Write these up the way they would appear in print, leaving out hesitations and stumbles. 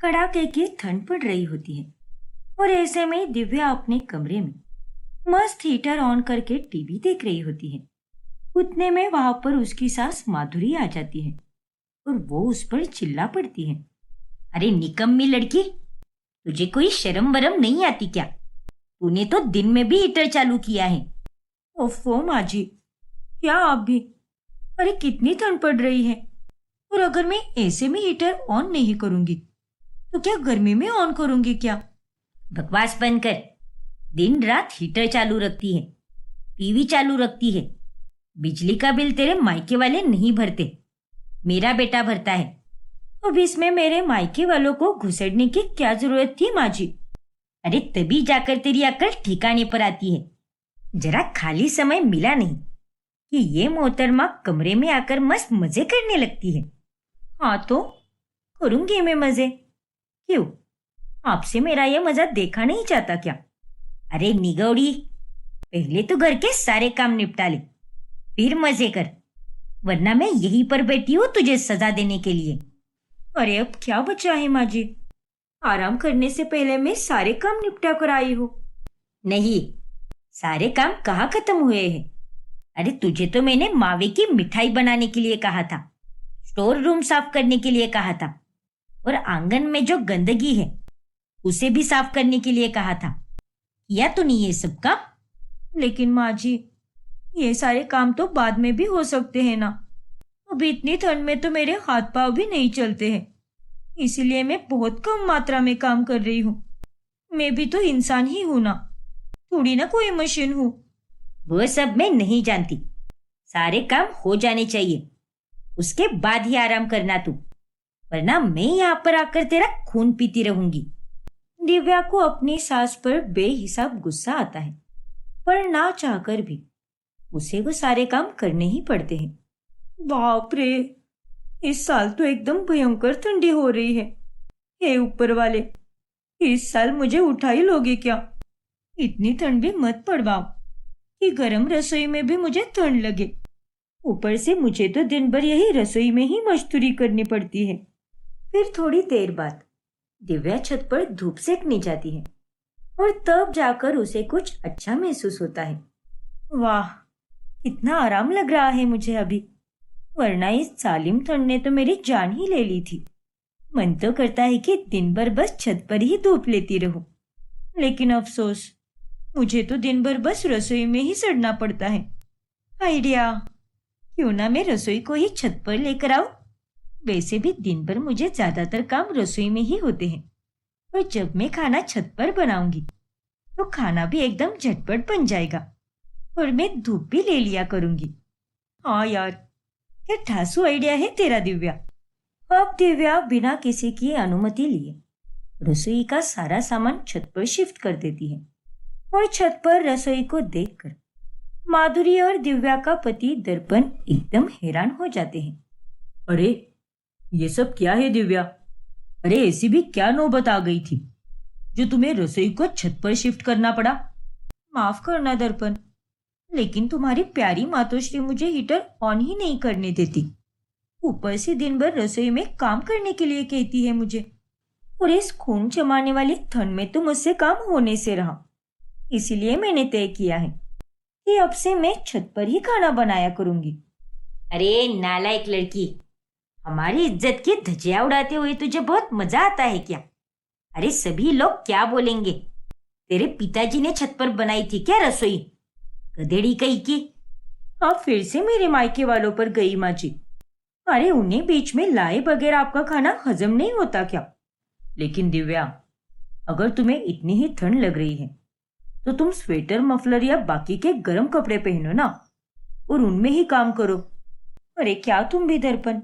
कड़ाके की ठंड पड़ रही होती है और ऐसे में दिव्या अपने कमरे में मस्त हीटर ऑन करके टीवी देख रही होती है। उतने में वहां पर उसकी सास माधुरी आ जाती है और वो उस पर चिल्ला पड़ती है। अरे निकम्मी लड़की, तुझे कोई शर्म वरम नहीं आती क्या? तूने तो दिन में भी हीटर चालू किया है। ओफो माँ जी, क्या आप भी? अरे कितनी ठंड पड़ रही है, और अगर मैं ऐसे में हीटर ऑन नहीं करूंगी तो क्या गर्मी में ऑन करूंगी क्या? बकवास बंद कर। दिन रात हीटर चालू रखती है, टीवी चालू रखती है। बिजली का बिल तेरे मायके वाले नहीं भरते, मेरा बेटा भरता है। अब इसमें मेरे मायके वालों को घुसड़ने की क्या जरूरत थी माँ जी? अरे तभी जाकर तेरी अक्ल ठिकाने पर आती है। जरा खाली समय मिला नहीं कि ये मोहतरमा कमरे में आकर मस्त मजे करने लगती है। हाँ तो करूंगी मैं मजे। क्यों, आपसे मेरा ये मजा देखा नहीं जाता क्या? अरे निगौड़ी, पहले तो घर के सारे काम निपटा ले, फिर मजे कर, वरना मैं यहीं पर बैठी हूँ तुझे सजा देने के लिए। अरे अब क्या बचा है माँ जी? आराम करने से पहले मैं सारे काम निपटा कर आई हूँ। नहीं, सारे काम कहाँ खत्म हुए हैं? अरे तुझे तो मैंने मावे की मिठाई बनाने के लिए कहा था, स्टोर रूम साफ करने के लिए कहा था, और आंगन में जो गंदगी है उसे भी साफ करने के लिए कहा था। किया तो नहीं ये सब काम? लेकिन माँ जी, ये सारे काम तो बाद में भी हो सकते हैं ना। अभी इतनी ठंड में तो मेरे हाथ पांव भी नहीं चलते हैं, इसीलिए मैं बहुत कम मात्रा में काम कर रही हूँ। मैं भी तो इंसान ही हूं ना, थोड़ी ना कोई मशीन हूँ। वो सब मैं नहीं जानती, सारे काम हो जाने चाहिए, उसके बाद ही आराम करना तू, वरना मैं यहाँ पर आकर तेरा खून पीती रहूंगी। दिव्या को अपनी सास पर बेहिसाब गुस्सा आता है, पर ना चाहकर भी उसे वो सारे काम करने ही पड़ते हैं। बाप रे, इस साल तो एकदम भयंकर ठंडी हो रही है। हे ऊपर वाले, इस साल मुझे उठा ही लोगे क्या? इतनी ठंड भी मत पड़वाओ कि गर्म रसोई में भी मुझे ठंड लगे। ऊपर से मुझे तो दिन भर यही रसोई में ही मजदूरी करनी पड़ती है। फिर थोड़ी देर बाद दिव्या छत पर धूप सेकने जाती है और तब जाकर उसे कुछ अच्छा महसूस होता है। वाह, कितना आराम लग रहा है मुझे अभी, वरना इस जालिम ठंड ने तो मेरी जान ही ले ली थी। मन तो करता है कि दिन भर बस छत पर ही धूप लेती रहूं, लेकिन अफसोस, मुझे तो दिन भर बस रसोई में ही सड़ना पड़ता है। आइडिया, क्यों ना मैं रसोई को ही छत पर लेकर आऊं? वैसे भी दिन भर मुझे ज्यादातर काम रसोई में ही होते हैं, और जब मैं खाना छत पर बनाऊंगी तो खाना भी एकदम झटपट बन जाएगा और मैं धूप भी ले लिया करूंगी। हाँ यार, क्या ठासू आइडिया है तेरा दिव्या। अब दिव्या बिना किसी की अनुमति लिए रसोई का सारा सामान छत पर शिफ्ट कर देती है, और छत पर रसोई को देखकर माधुरी और दिव्या का पति दर्पण एकदम हैरान हो जाते हैं। अरे ये सब क्या है दिव्या? अरे ऐसी भी क्या नौबत आ गई थी जो तुम्हें रसोई को छत पर शिफ्ट करना पड़ा? माफ करना दर्पण, लेकिन तुम्हारी प्यारी मातोश्री मुझे हीटर ऑन ही नहीं करने देती। ऊपर से दिन भर रसोई में काम करने के लिए कहती है मुझे, और इस खून जमाने वाली ठंड में तो मुझसे काम होने से रहा। इसीलिए मैंने तय किया है कि अब से मैं छत पर ही खाना बनाया करूंगी। अरे नालायक लड़की, हमारी इज्जत की धज्जियां उड़ाते हुए तुझे बहुत मजा आता है क्या? अरे सभी लोग क्या बोलेंगे? तेरे पिताजी ने छत पर बनाई थी क्या रसोई? गधेड़ी कहीं की। अब फिर से मेरे मायके वालों पर गई माँ जी। अरे उन्हें बीच में लाए बगैर आपका खाना हजम नहीं होता क्या? लेकिन दिव्या, अगर तुम्हें इतनी ही ठंड लग रही है तो तुम स्वेटर, मफलर या बाकी के गर्म कपड़े पहनो ना, और उनमें ही काम करो। अरे क्या तुम भी दर्पण,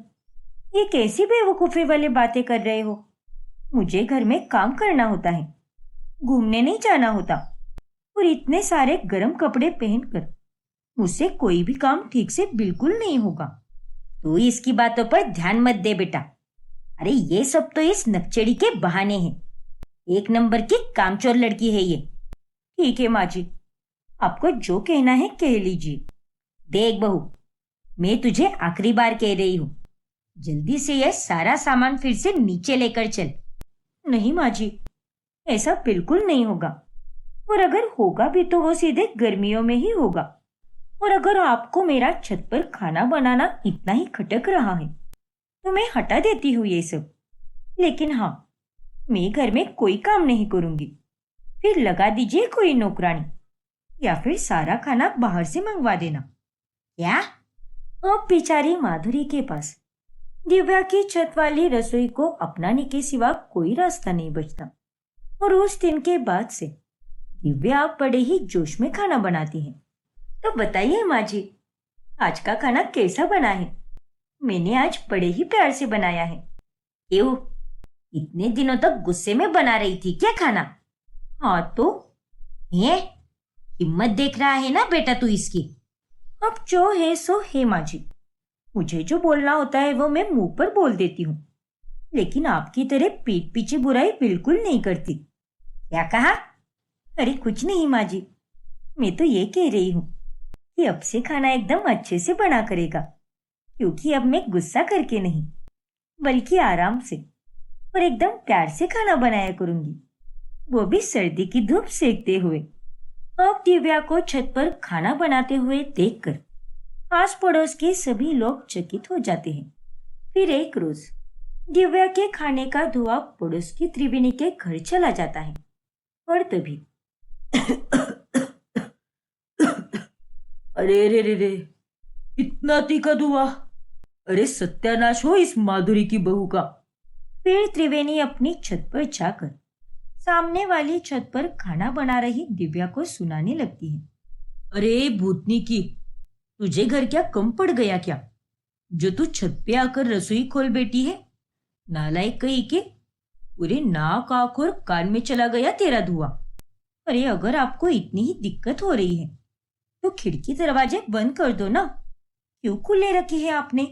ये कैसी बेवकूफी वाली बातें कर रहे हो? मुझे घर में काम करना होता है, घूमने नहीं जाना होता, और इतने सारे गर्म कपड़े पहनकर मुझसे कोई भी काम ठीक से बिल्कुल नहीं होगा। तू इसकी बातों पर ध्यान मत दे बेटा। अरे ये सब तो इस नकचड़ी के बहाने हैं। एक नंबर की कामचोर लड़की है ये। ठीक है माँ जी, आपको जो कहना है कह लीजिए। देख बहू, मैं तुझे आखिरी बार कह रही हूँ, जल्दी से यह सारा सामान फिर से नीचे लेकर चल, नहीं माँ जी, ऐसा बिल्कुल नहीं होगा। और अगर होगा भी तो वो सीधे गर्मियों में ही होगा। और अगर आपको मेरा छत पर खाना बनाना इतना ही खटक रहा है तो मैं हटा देती हूँ ये सब। लेकिन हाँ, मैं घर में कोई काम नहीं करूंगी। फिर लगा दीजिए कोई नौकरानी या फिर सारा खाना बाहर से मंगवा देना। क्या? अब बेचारी माधुरी के पास दिव्या की छत वाली रसोई को अपनाने के सिवा कोई रास्ता नहीं बचता। और उस दिन के बाद से दिव्या अब बड़े ही जोश में खाना बनाती है। तो बताइए माँ जी, आज का खाना कैसा बना है? मैंने आज बड़े ही प्यार से बनाया है। क्यों, इतने दिनों तक गुस्से में बना रही थी क्या खाना? हाँ तो ये हिम्मत देख रहा है ना बेटा तू इसकी। अब जो है सो है माँ जी। मुझे जो बोलना होता है वो मैं मुंह पर बोल देती हूँ, लेकिन आपकी तरह पीठ पीछे बुराई बिल्कुल नहीं करती। क्या कहा? अरे कुछ नहीं माँ जी, मैं तो ये कह रही हूँ कि अब से खाना एकदम अच्छे से बना करेगा, क्योंकि अब मैं गुस्सा करके नहीं बल्कि आराम से और एकदम प्यार से खाना बनाया करूंगी, वो भी सर्दी की धूप सेकते हुए। अब दिव्या को छत पर खाना बनाते हुए देखकर आस पड़ोस के सभी लोग चकित हो जाते हैं। फिर एक रोज दिव्या के खाने का धुआं पड़ोस की त्रिवेणी के घर चला जाता है और तभी अरे रे रे रे, इतना तीखा धुआं! अरे सत्यानाश हो इस माधुरी की बहू का। फिर त्रिवेणी अपनी छत पर जाकर सामने वाली छत पर खाना बना रही दिव्या को सुनाने लगती है। अरे भूतनी की, तुझे घर क्या कम पड़ गया क्या, जो तू छत पे आकर रसोई खोल बैठी है? नालायक कहीं के, पूरे नाक आंख और कान में चला गया तेरा धुआं। अरे अगर आपको इतनी ही दिक्कत हो रही है तो खिड़की दरवाजे बंद कर दो ना, क्यों खुले रखे हैं आपने?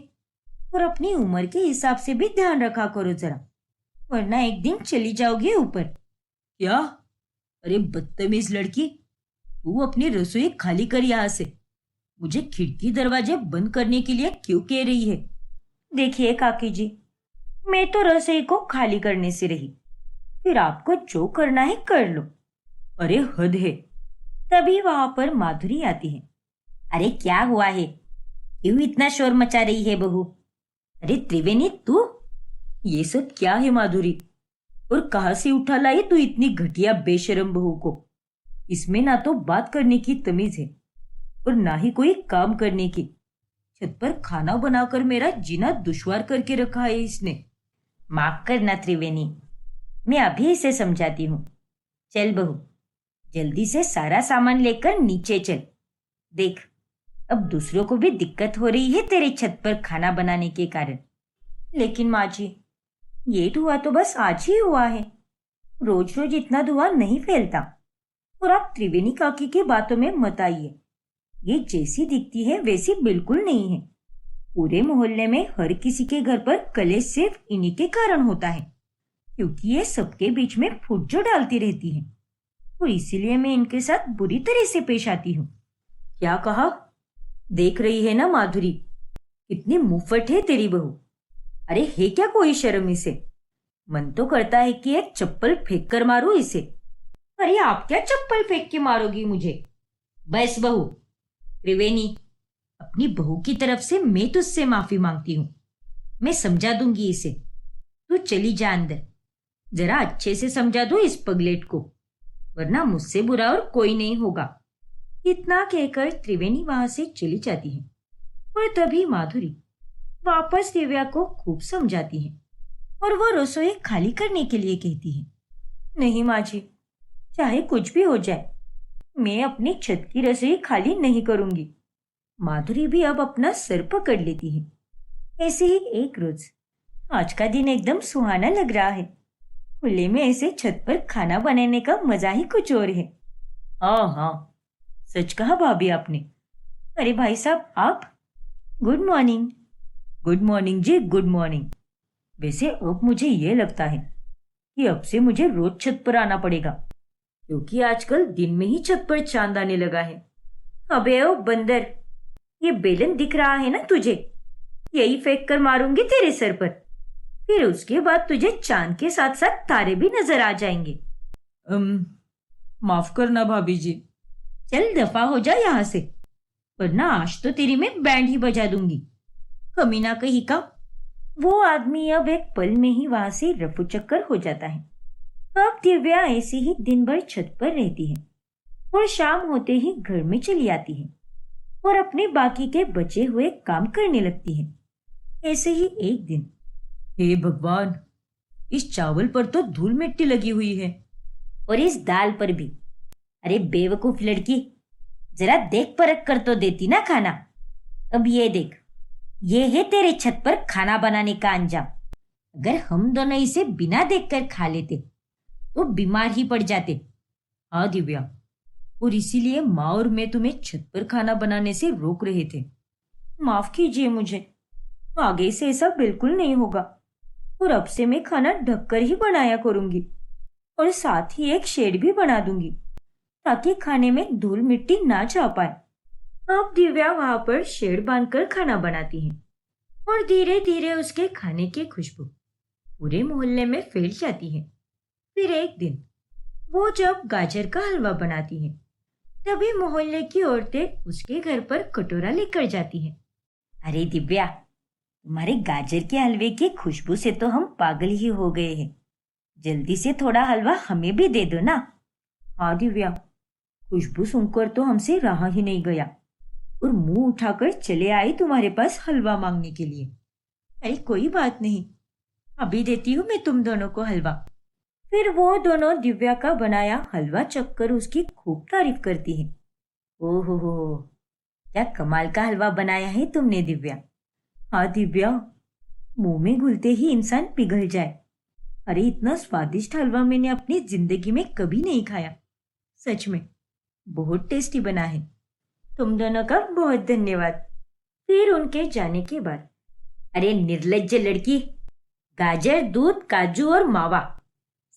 और अपनी उम्र के हिसाब से भी ध्यान रखा करो जरा, वरना एक दिन चली जाओगी ऊपर। क्या? अरे बदतमीज लड़की, तू अपनी रसोई खाली कर यहाँ से। मुझे खिड़की दरवाजे बंद करने के लिए क्यों कह रही है? देखिए काकी जी, मैं तो रसोई को खाली करने से रही, फिर आपको जो करना है कर लो। अरे हद है। तभी वहां पर माधुरी आती है। अरे क्या हुआ है, क्यों इतना शोर मचा रही है बहू? अरे त्रिवेणी तू, ये सब क्या है माधुरी? और कहां से उठा लाई तू इतनी घटिया बेशरम बहू को? इसमें ना तो बात करने की तमीज है और ना ही कोई काम करने की। छत पर खाना बनाकर मेरा जीना दुश्वार करके रखा है इसने। माफ करना त्रिवेणी, मैं अभी इसे समझाती हूँ। चल बहू, जल्दी से सारा सामान लेकर नीचे चल। देख, अब दूसरों को भी दिक्कत हो रही है तेरे छत पर खाना बनाने के कारण। लेकिन माँ जी, ये धुआं तो बस आज ही हुआ है, रोज रोज इतना धुआं नहीं फैलता। और आप त्रिवेणी काकी की बातों में मत आइए, ये जैसी दिखती है वैसी बिल्कुल नहीं है। पूरे मोहल्ले में हर किसी के घर पर कलेश सिर्फ इन्हीं के कारण होता है, क्योंकि ये सबके बीच में फूट जो डालती रहती है, और इसीलिए मैं इनके साथ बुरी तरह से पेश आती हूँ। क्या कहा? देख रही है ना माधुरी, कितनी मुफ्फट है तेरी बहू। अरे है क्या कोई शर्म इसे? मन तो करता है कि एक चप्पल फेंक कर मारूं इसे। अरे आप क्या चप्पल फेंक के मारोगी मुझे? बस बहू, त्रिवेणी, अपनी बहू की तरफ से मैं तुझसे माफी मांगती हूँ। मैं समझा दूंगी इसे, तू चली जा अंदर। जरा अच्छे से समझा दो इस पगलेट को, वरना मुझसे बुरा और कोई नहीं होगा। इतना कहकर त्रिवेणी वहां से चली जाती है। और तभी माधुरी वापस दिव्या को खूब समझाती है और वो रसोई खाली करने के लिए कहती है। नहीं माँ जी, चाहे कुछ भी हो जाए, मैं अपनी छत की रसोई खाली नहीं करूंगी। माधुरी भी अब अपना सर पकड़ लेती है। ऐसे ही एक रोज, आज का दिन एकदम सुहाना लग रहा है। खुले में ऐसे छत पर खाना बनाने का मजा ही कुछ और है। हाँ हाँ, सच कहा भाभी आपने। अरे भाई साहब आप, गुड मॉर्निंग। गुड मॉर्निंग जी, गुड मॉर्निंग। वैसे अब मुझे ये लगता है कि अब से मुझे रोज छत पर आना पड़ेगा, क्योंकि आजकल दिन में ही छत पर चांद आने लगा है। अबे ओ बंदर, ये बेलन दिख रहा है ना तुझे? यही फेंक कर मारूंगी तेरे सर पर, फिर उसके बाद तुझे चांद के साथ साथ तारे भी नजर आ जाएंगे। माफ करना भाभी जी। चल दफा हो जा यहाँ से, वरना आज तो तेरी मैं बैंड ही बजा दूंगी, कमीना कहीं का। वो आदमी अब एक पल में ही वहां से रफू चक्कर हो जाता है। अब दिव्या ऐसे ही दिन भर छत पर रहती है और शाम होते ही घर में चली आती है और अपने बाकी के बचे हुए काम करने लगती है। ऐसे ही एक दिन, हे भगवान, इस चावल पर तो धूल मिट्टी लगी हुई है, और इस दाल पर भी। अरे बेवकूफ लड़की, जरा देख परख कर तो देती ना खाना। अब ये देख, ये है तेरे छत पर खाना बनाने का अंजाम। अगर हम दोनों इसे बिना देखकर खा लेते तो बीमार ही पड़ जाते। हाँ दिव्या, और इसीलिए माँ और मैं तुम्हें छत पर खाना बनाने से रोक रहे थे। माफ कीजिए मुझे, आगे से ऐसा बिल्कुल नहीं होगा, और अब से मैं खाना ढककर ही बनाया करूंगी, और साथ ही एक शेड भी बना दूंगी ताकि खाने में धूल मिट्टी ना जा पाए। अब दिव्या वहां पर शेड बांधकर खाना बनाती है और धीरे धीरे उसके खाने की खुशबू पूरे मोहल्ले में फैल जाती है। फिर एक दिन वो जब गाजर का हलवा बनाती है, तभी मोहल्ले की औरतें उसके घर पर कटोरा लेकर जाती हैं। अरे दिव्या, तुम्हारे गाजर के हलवे की खुशबू से तो हम पागल ही हो गए हैं। जल्दी से थोड़ा हलवा हमें भी दे दो ना। हाँ दिव्या, खुशबू सुनकर तो हमसे रहा ही नहीं गया और मुंह उठाकर चले आई तुम्हारे पास हलवा मांगने के लिए। अरे कोई बात नहीं, अभी देती हूँ मैं तुम दोनों को हलवा। फिर वो दोनों दिव्या का बनाया हलवा चखकर उसकी खूब तारीफ करती है। ओहो, क्या कमाल का हलवा बनाया है तुमने दिव्या। हाँ दिव्या, मुंह में घुलते ही इंसान पिघल जाए। अरे इतना स्वादिष्ट हलवा मैंने अपनी जिंदगी में कभी नहीं खाया। सच में बहुत टेस्टी बना है। तुम दोनों का बहुत धन्यवाद। फिर उनके जाने के बाद, अरे निर्लज्ज लड़की, गाजर, दूध, काजू और मावा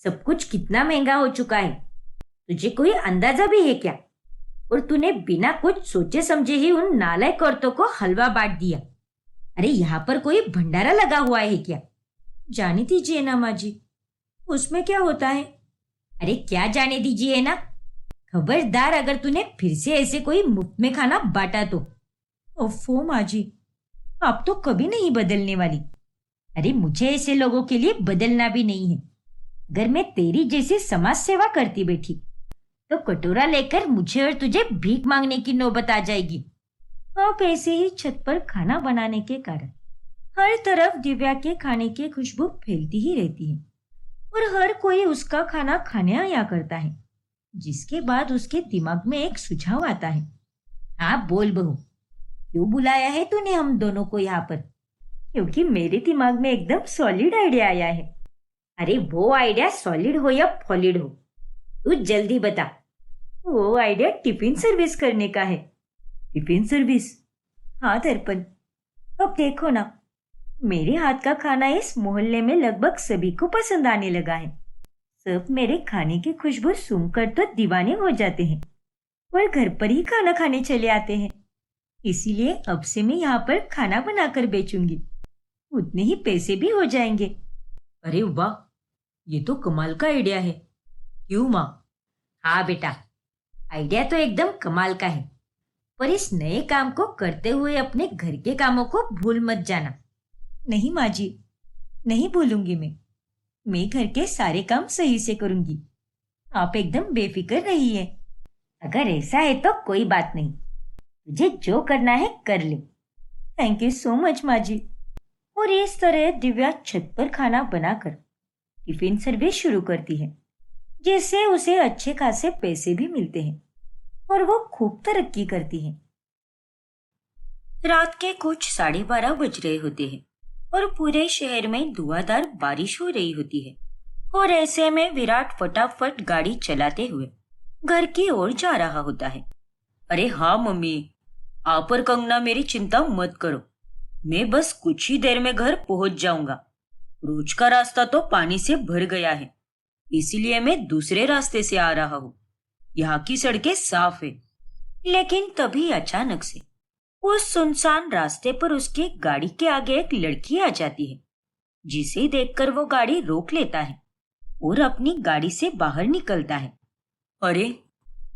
सब कुछ कितना महंगा हो चुका है, तुझे कोई अंदाजा भी है क्या? और तूने बिना कुछ सोचे समझे ही उन नालायक औरतों को हलवा बांट दिया। अरे यहाँ पर कोई भंडारा लगा हुआ है क्या? जाने दीजिए ना माँ जी, उसमें क्या होता है? अरे क्या जाने दीजिए ना, खबरदार अगर तूने फिर से ऐसे कोई मुफ्त में खाना बांटा तो। ओफो माँ जी, आप तो कभी नहीं बदलने वाली। अरे मुझे ऐसे लोगों के लिए बदलना भी नहीं है। अगर मैं तेरी जैसी समाज सेवा करती बैठी तो कटोरा लेकर मुझे और तुझे भीख मांगने की नौबत आ जाएगी। अब ऐसे ही छत पर खाना बनाने के कारण हर तरफ दिव्या के खाने की खुशबू फैलती ही रहती है और हर कोई उसका खाना खाने आया करता है। जिसके बाद उसके दिमाग में एक सुझाव आता है। हाँ बोल बहू, क्यों बुलाया है तूने हम दोनों को यहाँ पर? क्योंकि मेरे दिमाग में एकदम सॉलिड आइडिया आया है। अरे वो आइडिया सॉलिड हो या फॉलिड हो, तू जल्दी बता। वो आइडिया टिफिन सर्विस करने का है। Tiffin service? हाँ दर्पण, अब देखो ना, मेरे हाथ का खाना इस मोहल्ले में लगभग सभी को पसंद आने लगा है। सब मेरे खाने की खुशबू सूंघकर तो दीवाने हो जाते हैं और घर पर ही खाना खाने चले आते हैं। इसीलिए अब से मैं यहाँ पर खाना बनाकर बेचूंगी, उतने ही पैसे भी हो जाएंगे। अरे वाह, ये तो कमाल का आइडिया है। क्यों माँ? हाँ बेटा, आइडिया तो एकदम कमाल का है, पर इस नए काम को करते हुए अपने घर के कामों को भूल मत जाना। नहीं माँ जी, नहीं भूलूंगी मैं घर के सारे काम सही से करूंगी। आप एकदम बेफिक्र रहिए। अगर ऐसा है तो कोई बात नहीं, तुझे जो करना है कर ले। थैंक यू सो मच माँ जी। और इस तरह दिव्या छत पर खाना बनाकर टिफिन सर्विस शुरू करती है, जिससे उसे अच्छे खासे पैसे भी मिलते हैं और वो खूब तरक्की करती है। रात के कुछ 12:30 बज रहे होते हैं और पूरे शहर में धुआंधार बारिश हो रही होती है। और ऐसे में विराट फटाफट गाड़ी चलाते हुए घर की ओर जा रहा होता है। अरे हाँ मम्मी, आप और कंगना मेरी चिंता मत करो, मैं बस कुछ ही देर में घर पहुंच जाऊंगा। रोज का रास्ता तो पानी से भर गया है, इसीलिए मैं दूसरे रास्ते से आ रहा हूँ। यहाँ की सड़कें साफ है। लेकिन तभी अचानक से उस सुनसान रास्ते पर उसकी गाड़ी के आगे एक लड़की आ जाती है जिसे देखकर वो गाड़ी रोक लेता है और अपनी गाड़ी से बाहर निकलता है। अरे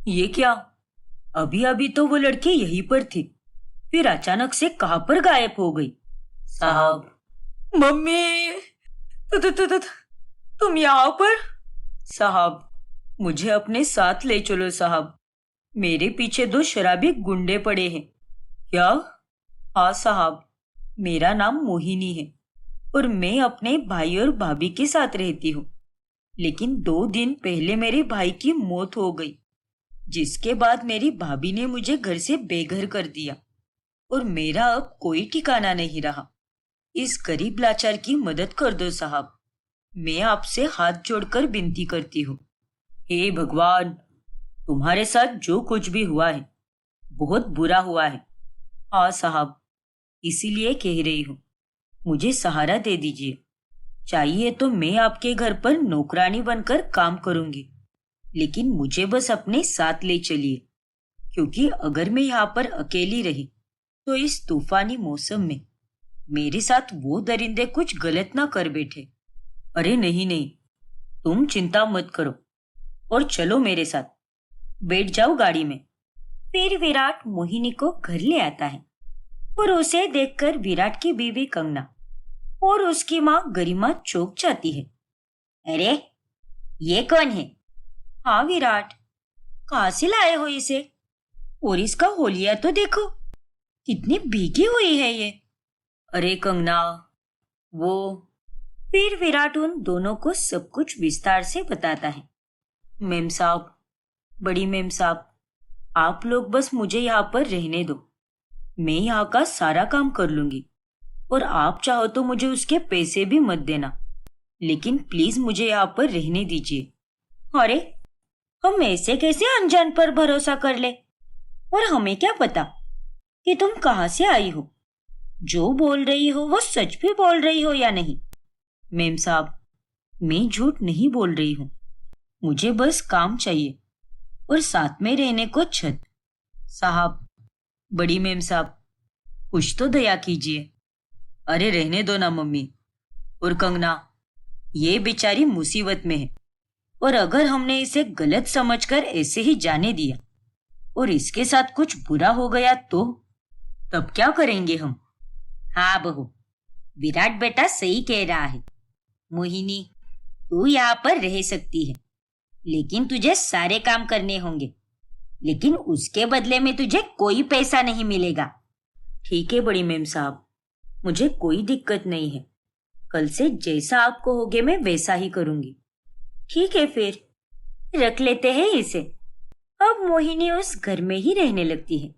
ये क्या, अभी अभी तो वो लड़के यहीं पर थे, फिर अचानक से कहां पर गायब हो गई? साहब, मम्मी, तुम यहाँ पर? साहब, मुझे अपने साथ ले चलो साहब, मेरे पीछे 2 शराबी गुंडे पड़े हैं। क्या? हाँ साहब, मेरा नाम मोहिनी है और मैं अपने भाई और भाभी के साथ रहती हूँ। लेकिन 2 दिन पहले मेरे भाई की मौत हो गई, जिसके बाद मेरी भाभी ने मुझे घर से बेघर कर दिया और मेरा अब कोई ठिकाना नहीं रहा। इस गरीब लाचार की मदद कर दो साहब, मैं आपसे हाथ जोड़कर विनती करती हूँ। हे भगवान, तुम्हारे साथ जो कुछ भी हुआ है बहुत बुरा हुआ है। हाँ साहब, इसीलिए कह रही हूँ, मुझे सहारा दे दीजिए। चाहिए तो मैं आपके घर पर नौकरानी बनकर काम करूंगी, लेकिन मुझे बस अपने साथ ले चलिए, क्योंकि अगर मैं यहाँ पर अकेली रही तो इस तूफानी मौसम में मेरे साथ वो दरिंदे कुछ गलत ना कर बैठे। अरे नहीं नहीं, तुम चिंता मत करो और चलो मेरे साथ, बैठ जाओ गाड़ी में। फिर विराट मोहिनी को घर ले आता है और उसे देखकर विराट की बीवी कंगना और उसकी माँ गरिमा चौंक जाती है। अरे ये कौन है? हाँ विराट, कहाँ से लाए हो इसे? और इसका होलिया तो देखो, कितनी भीगी हुई है ये। अरे कंगना, वो। फिर विराट उन दोनों को सब कुछ विस्तार से बताता है। मेम साहब, बड़ी मेम साहब, आप लोग बस मुझे यहाँ पर रहने दो, मैं यहाँ का सारा काम कर लूंगी और आप चाहो तो मुझे उसके पैसे भी मत देना, लेकिन प्लीज मुझे यहाँ पर रहने दीजिए। अरे हम ऐसे कैसे अनजान पर भरोसा कर ले? और हमें क्या पता कि तुम कहाँ से आई हो? जो बोल रही हो वो सच भी बोल रही हो या नहीं? मेम साहब, मैं झूठ नहीं बोल रही हूँ, मुझे बस काम चाहिए और साथ में रहने को छत। साहब, बड़ी मेम साहब, कुछ तो दया कीजिए। अरे रहने दो ना मम्मी। और कंगना, ये बेचारी मुसीबत में है और अगर हमने इसे गलत समझकर ऐसे ही जाने दिया और इसके साथ कुछ बुरा हो गया तो तब क्या करेंगे हम? हाँ बहू, विराट बेटा सही कह रहा है। मोहिनी, तू यहाँ पर रह सकती है, लेकिन तुझे सारे काम करने होंगे, लेकिन उसके बदले में तुझे कोई पैसा नहीं मिलेगा। ठीक है बड़ी मेम साहब, मुझे कोई दिक्कत नहीं है, कल से जैसा आप कहोगे मैं वैसा ही करूंगी। ठीक है, फिर रख लेते हैं इसे। अब मोहिनी उस घर में ही रहने लगती है।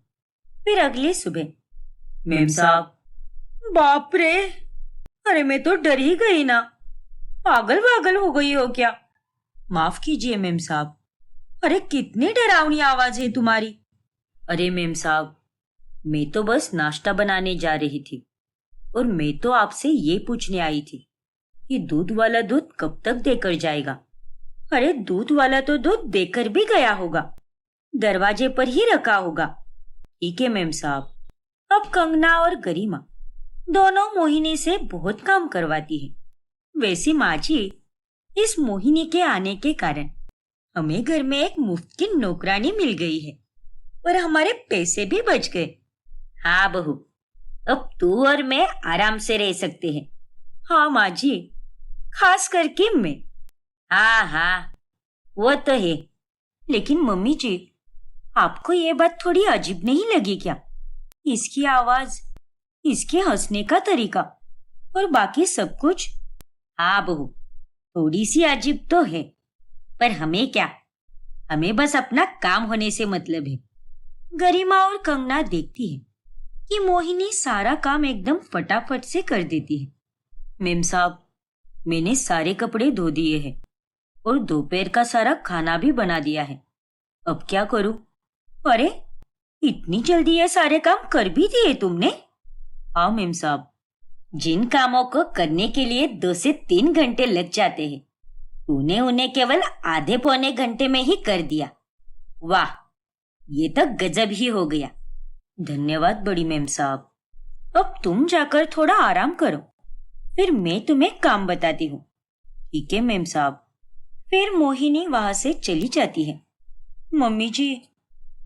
फिर अगली सुबह, मेम साहब। बाप रे, अरे मैं तो डर ही गई ना, पागल पागल हो गई हो क्या? माफ कीजिए मेम साहब। अरे कितनी डरावनी आवाज है तुम्हारी। अरे मेम साहब, मैं तो बस नाश्ता बनाने जा रही थी और मैं तो आपसे ये पूछने आई थी कि दूध वाला दूध कब तक देकर जाएगा? अरे दूध वाला तो दूध देकर भी गया होगा, दरवाजे पर ही रखा होगा। ठीक है मेम साहब। अब कंगना और गरिमा दोनों मोहिनी से बहुत काम करवाती है। वैसे माँ जी, इस मोहिनी के आने के कारण हमें घर में एक मुफ्त की नौकरानी मिल गई है और हमारे पैसे भी बच गए। हाँ बहू, अब तू और मैं आराम से रह सकते हैं। हाँ माँ जी, खास करके मैं। हाँ हाँ, वो तो है। लेकिन मम्मी जी, आपको ये बात थोड़ी अजीब नहीं लगी क्या? इसकी आवाज, इसके हंसने का तरीका और बाकी सब कुछ। हाँ बहू, थोड़ी सी अजीब तो है, पर हमें क्या, हमें बस अपना काम होने से मतलब है। गरिमा और कंगना देखती है कि मोहिनी सारा काम एकदम फटाफट से कर देती है। मेम साहब, मैंने सारे कपड़े धो दिए हैं और दोपहर का सारा खाना भी बना दिया है, अब क्या करूं? अरे इतनी जल्दी ये सारे काम कर भी दिए तुमने? हाँ मेम साहब। जिन कामों को करने के लिए 2 से 3 घंटे लग जाते हैं, तूने उन्हें केवल आधे पौने घंटे में ही कर दिया। वाह, ये तो गजब ही हो गया। धन्यवाद बड़ी मेम साहब। अब तुम जाकर थोड़ा आराम करो, फिर मैं तुम्हें काम बताती हूँ। ठीक है मेम साहब। फिर मोहिनी वहां से चली जाती है। मम्मी जी,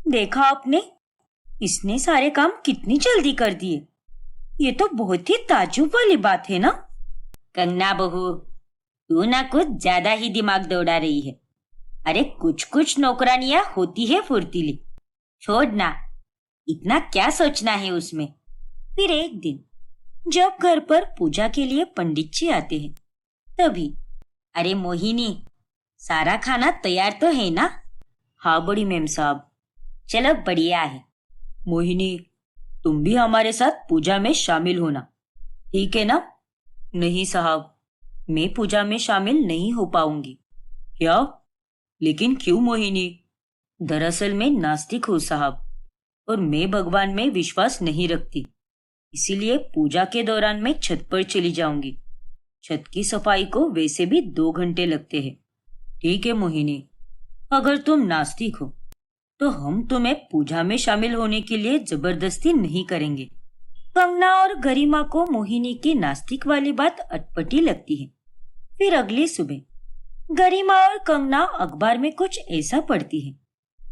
देखा आपने, इसने सारे काम कितनी जल्दी कर दिए। ये तो बहुत ही ताज्जुब वाली बात है ना। कंगना बहू, तू ना कुछ ज्यादा ही दिमाग दौड़ा रही है। अरे कुछ कुछ नौकरानियां होती है फुर्तीली। छोड़ ना, इतना क्या सोचना है उसमें। फिर एक दिन जब घर पर पूजा के लिए पंडित जी आते हैं, तभी, अरे मोहिनी, सारा खाना तैयार तो है ना? हाँ बड़ी मेम साहब। चलो बढ़िया है। मोहिनी, तुम भी हमारे साथ पूजा में शामिल होना, ठीक है ना? नहीं साहब, मैं पूजा में शामिल नहीं हो पाऊंगी। क्या? लेकिन क्यों मोहिनी? दरअसल मैं नास्तिक हूँ साहब, और मैं भगवान में विश्वास नहीं रखती। इसीलिए पूजा के दौरान मैं छत पर चली जाऊंगी। छत की सफाई को वैसे भी 2 घंटे लगते हैं। ठीक है मोहिनी, अगर तुम नास्तिक हो तो हम तुम्हें पूजा में शामिल होने के लिए जबरदस्ती नहीं करेंगे। कंगना और गरिमा को मोहिनी की नास्तिक वाली बात अटपटी लगती है। फिर अगली सुबह गरिमा और कंगना अखबार में कुछ ऐसा पढ़ती है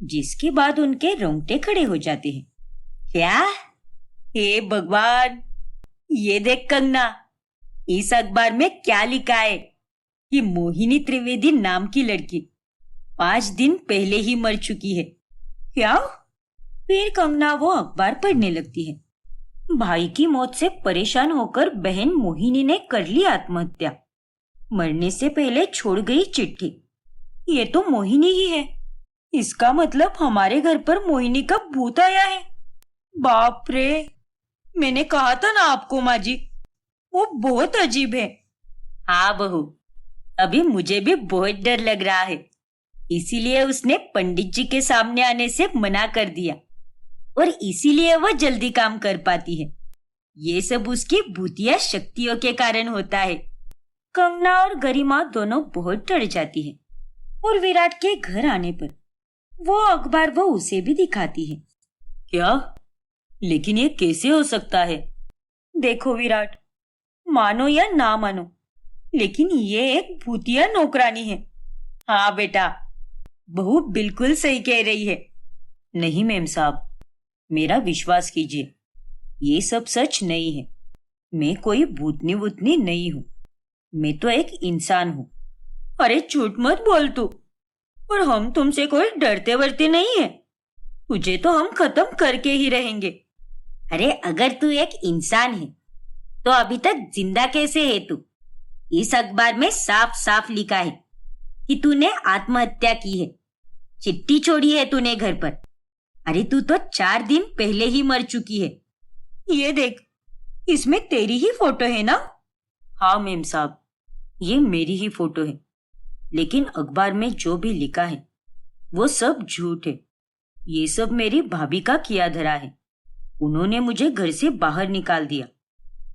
जिसके बाद उनके रोंगटे खड़े हो जाते हैं। क्या? हे भगवान, ये देख कंगना, इस अखबार में क्या लिखा है कि मोहिनी त्रिवेदी नाम की लड़की 5 दिन पहले ही मर चुकी है। क्या? फिर कंगना वो अखबार पढ़ने लगती है। भाई की मौत से परेशान होकर बहन मोहिनी ने कर ली आत्महत्या। मरने से पहले छोड़ गई चिट्ठी। ये तो मोहिनी ही है। इसका मतलब हमारे घर पर मोहिनी का भूत आया है। बाप रे, मैंने कहा था ना आपको माँ जी, वो बहुत अजीब है। हाँ बहू, अभी मुझे भी बहुत डर लग रहा है। इसीलिए उसने पंडित जी के सामने आने से मना कर दिया, और इसीलिए वह जल्दी काम कर पाती है। ये सब उसकी भूतिया शक्तियों के कारण होता है। कंगना और गरिमा दोनों बहुत डर जाती है, और विराट के घर आने पर वो अखबार वो उसे भी दिखाती है। क्या? लेकिन ये कैसे हो सकता है? देखो विराट, मानो या ना मानो, लेकिन ये एक भूतिया नौकरानी है। हाँ बेटा, बहू बिल्कुल सही कह रही है। नहीं मेम साहब, मेरा विश्वास कीजिए, ये सब सच नहीं है। मैं कोई भूतनी वूतनी नहीं हूँ। मैं तो एक इंसान हूँ। अरे झूठ मत बोल तू, और हम तुमसे कोई डरते वरते नहीं है। तुझे तो हम खत्म करके ही रहेंगे। अरे अगर तू एक इंसान है तो अभी तक जिंदा कैसे है तू? इस अखबार में साफ साफ लिखा है कि तूने आत्महत्या की है। चिट्ठी छोड़ी है तूने घर पर। अरे तू तो 4 दिन पहले ही मर चुकी है। ये देख, इसमें तेरी ही फोटो है ना? हाँ मेम साहब, ये मेरी ही फोटो है। लेकिन अखबार में जो भी लिखा है वो सब झूठ है। ये सब मेरी भाभी का किया धरा है। उन्होंने मुझे घर से बाहर निकाल दिया,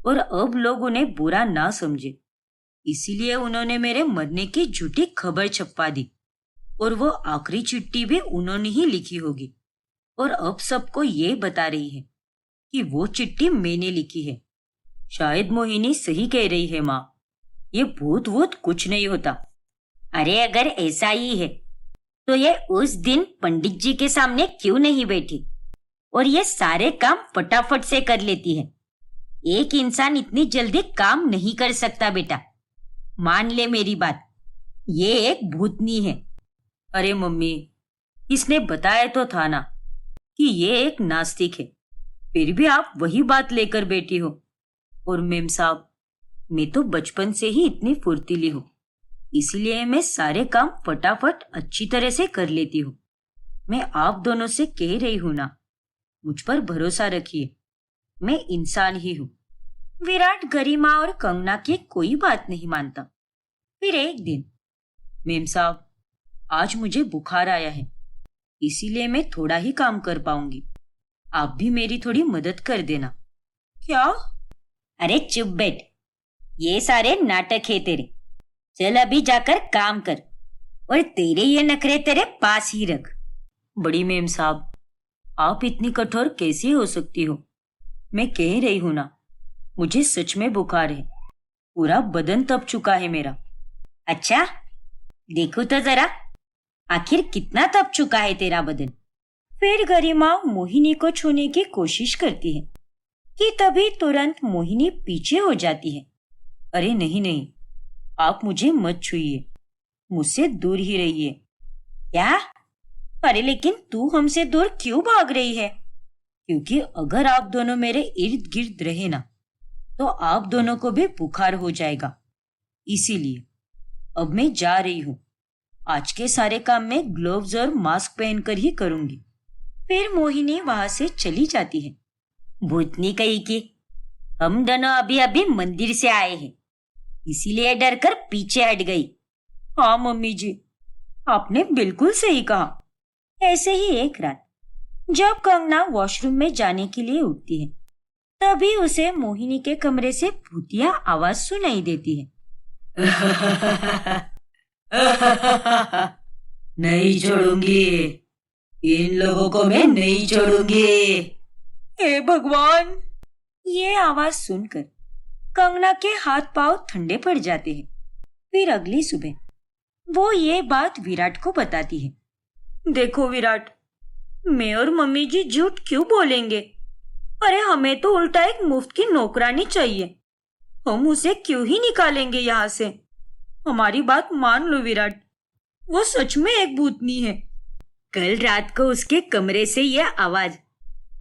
और अब लोग उन्हें बुरा ना समझे, इसीलिए उन्होंने मेरे मरने की झूठी खबर छपवा दी। और वो आखिरी चिट्ठी भी उन्होंने ही लिखी होगी, और अब सबको ये बता रही है कि वो चिट्ठी मैंने लिखी है। शायद मोहिनी सही कह रही है माँ, ये भूत वूत कुछ नहीं होता। अरे अगर ऐसा ही है तो ये उस दिन पंडित जी के सामने क्यों नहीं बैठी और ये सारे काम फटाफट से कर लेती है? एक इंसान इतनी जल्दी काम नहीं कर सकता बेटा, मान ले मेरी बात। ये एक भूतनी है। अरे मम्मी, इसने बताया तो था ना कि ये एक नास्तिक है, फिर भी आप वही बात लेकर बैठी हो। और मेम साहब, मैं तो बचपन से ही इतनी फुर्तीली हूँ, इसलिए मैं सारे काम फटाफट अच्छी तरह से कर लेती हूँ। मैं आप दोनों से कह रही हूँ ना, मुझ पर भरोसा रखिए, मैं इंसान ही हूँ। विराट गरिमा और कंगना की कोई बात नहीं मानता। फिर एक दिन, मेम साहब, आज मुझे बुखार आया है, इसीलिए मैं थोड़ा ही काम कर पाऊंगी। आप भी मेरी थोड़ी मदद कर देना। क्या? अरे चुप बैठ, ये सारे नाटक है तेरे। चल अभी जाकर काम कर, और तेरे ये नखरे तेरे पास ही रख। बड़ी मेम साहब, आप इतनी कठोर कैसी हो सकती हो? मैं कह रही हूं ना, मुझे सच में बुखार है। पूरा बदन तप चुका है मेरा। अच्छा, देखो तो जरा, आखिर कितना तप चुका है तेरा बदन। फिर गरिमा मोहिनी को छूने की कोशिश करती है कि तभी तुरंत मोहिनी पीछे हो जाती है। अरे नहीं नहीं, आप मुझे मत छूइए, मुझसे दूर ही रहिए। क्या? अरे लेकिन तू हमसे दूर क्यों भाग रही है? क्योंकि अगर आप दोनों मेरे इर्द गिर्द रहे ना, तो आप दोनों को भी बुखार हो जाएगा। इसीलिए अब मैं जा रही हूँ। आज के सारे काम मैं ग्लोव्स और मास्क पहनकर ही करूंगी। फिर मोहिनी वहां से चली जाती है। भूतनी कही कि हम दोनों अभी अभी मंदिर से आए हैं, इसीलिए डर कर पीछे हट गई। हाँ मम्मी जी, आपने बिल्कुल सही कहा। ऐसे ही एक रात जब कंगना वॉशरूम में जाने के लिए उठती है, तभी उसे मोहिनी के कमरे से भूतिया आवाज सुनाई देती है। नहीं छोड़ूंगी, इन लोगों को मैं नहीं छोड़ूंगी। हे भगवान! ये आवाज सुनकर कंगना के हाथ पांव ठंडे पड़ जाते हैं। फिर अगली सुबह वो ये बात विराट को बताती है। देखो विराट, मैं और मम्मी जी झूठ क्यों बोलेंगे? अरे हमें तो उल्टा एक मुफ्त की नौकरानी चाहिए। हम उसे क्यों ही निकालेंगे यहाँ से? हमारी बात मान लो विराट, वो सच में एक भूतनी है। कल रात को उसके कमरे से यह आवाज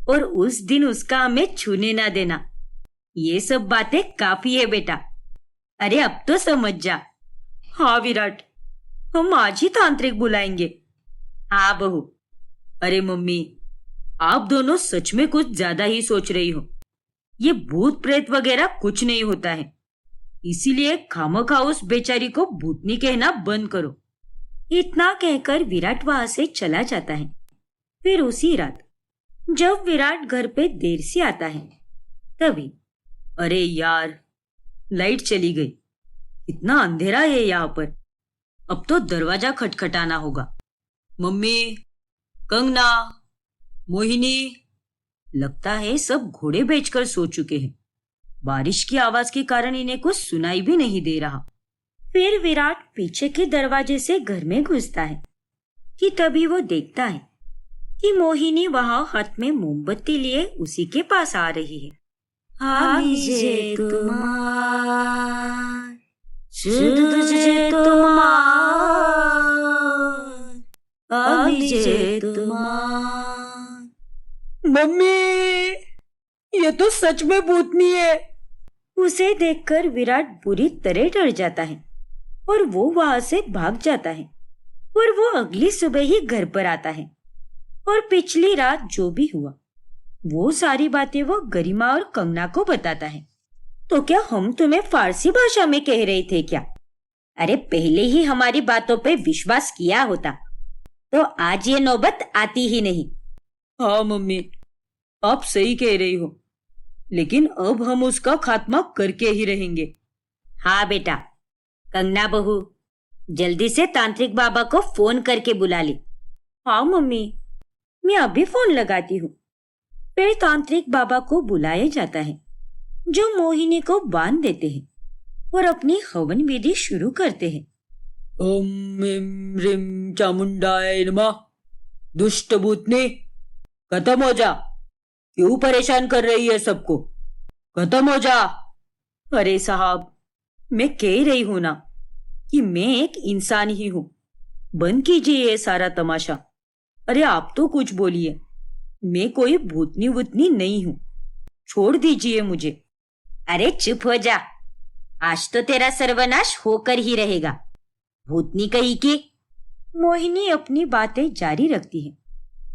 और उस दिन उसका हमें छूने ना देना, ये सब बातें काफी है बेटा। अरे अब तो समझ जा। हाँ विराट, हम आज ही तांत्रिक बुलाएंगे। हाँ बहू। अरे मम्मी, आप दोनों सच में कुछ ज्यादा ही सोच रही हो। ये भूत प्रेत वगैरह कुछ नहीं होता है, इसीलिए खामखा उस बेचारी को भूतनी कहना बंद करो। इतना कहकर विराट वहां से चला जाता है। फिर उसी रात जब विराट घर पे देर से आता है, तभी अरे यार, लाइट चली गई। इतना अंधेरा है यहाँ पर। अब तो दरवाजा खटखटाना होगा। मम्मी, कंगना, मोहिनी, लगता है सब घोड़े बेचकर सो चुके हैं। बारिश की आवाज के कारण इन्हें कुछ सुनाई भी नहीं दे रहा। फिर विराट पीछे के दरवाजे से घर में घुसता है कि तभी वो देखता है कि मोहिनी वहां हाथ में मोमबत्ती लिए उसी के पास आ रही है। तुझे तुम्हार, तुझे तुम्हार। मम्मी, ये तो सच में भूतनी है। उसे देखकर विराट बुरी तरह डर जाता है और वो वहां से भाग जाता है। और वो अगली सुबह ही घर पर आता है और पिछली रात जो भी हुआ वो सारी बातें वो गरिमा और कंगना को बताता है। तो क्या हम तुम्हें फारसी भाषा में कह रहे थे क्या? अरे पहले ही हमारी बातों पे विश्वास किया होता तो आज ये नौबत आती ही नहीं। हाँ मम्मी, आप सही कह रही हो, लेकिन अब हम उसका खात्मा करके ही रहेंगे। हाँ बेटा। कंगना बहू, जल्दी से तांत्रिक बाबा को फोन करके बुला ले। हाँ मम्मी, मैं अभी फोन लगाती हूँ। फिर तांत्रिक बाबा को बुलाया जाता है, जो मोहिनी को बांध देते हैं और अपनी हवन विधि शुरू करते हैं। ओम ह्रीं ह्रीं चामुंडाय नमः। दुष्ट भूतनी, खत्म हो जा। क्यों परेशान कर रही है सबको? खत्म हो जा। अरे साहब, मैं कह रही हूं ना कि मैं एक इंसान ही हूं। बंद कीजिए ये सारा तमाशा। अरे आप तो कुछ बोलिए। मैं कोई भूतनी वूतनी नहीं हूं, छोड़ दीजिए मुझे। अरे चुप हो जा, आज तो तेरा सर्वनाश होकर ही रहेगा। भूतनी कही कि। मोहिनी अपनी बातें जारी रखती है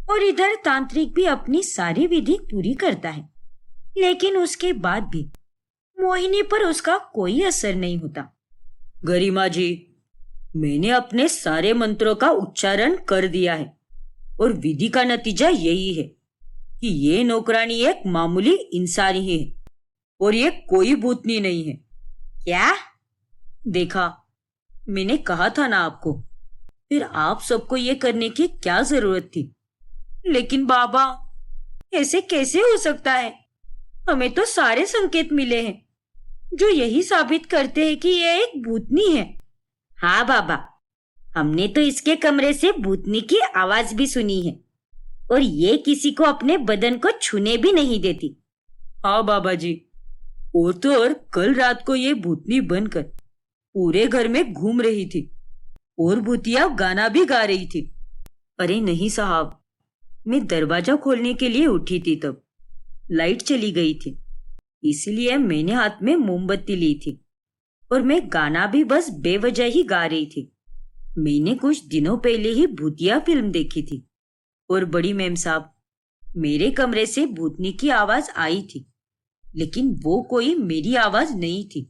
और इधर तांत्रिक भी अपनी सारी विधि पूरी करता है, लेकिन उसके बाद भी मोहिनी पर उसका कोई असर नहीं होता। गरिमा जी, मैंने अपने सारे मंत्रों का उच्चारण कर दिया है और विधि का नतीजा यही है कि ये नौकरानी एक मामूली इंसान ही है और ये कोई भूतनी नहीं है। क्या? देखा, मैंने कहा था ना आपको। फिर आप सबको ये करने की क्या जरूरत थी? लेकिन बाबा, ऐसे कैसे हो सकता है? हमें तो सारे संकेत मिले हैं। जो यही साबित करते हैं कि ये एक भूतनी है। हाँ बाबा, हमने तो इसके कमरे से भूतनी की आवाज भी सुनी है और ये किसी को अपने बदन को छूने भी नहीं देती। हाँ बाबा जी, और तो और कल रात को ये भूतनी बनकर पूरे घर में घूम रही थी और भूतिया गाना भी गा रही थी। अरे नहीं साहब, मैं दरवाजा खोलने के लिए उठी थी तब लाइट चली गई थी, इसलिए मैंने हाथ में मोमबत्ती ली थी और मैं गाना भी बस बेवजह ही गा रही थी। मैंने कुछ दिनों पहले ही भूतिया फिल्म देखी थी और बड़ी मेम साहब, मेरे कमरे से भूतनी की आवाज आई थी, लेकिन वो कोई मेरी आवाज नहीं थी,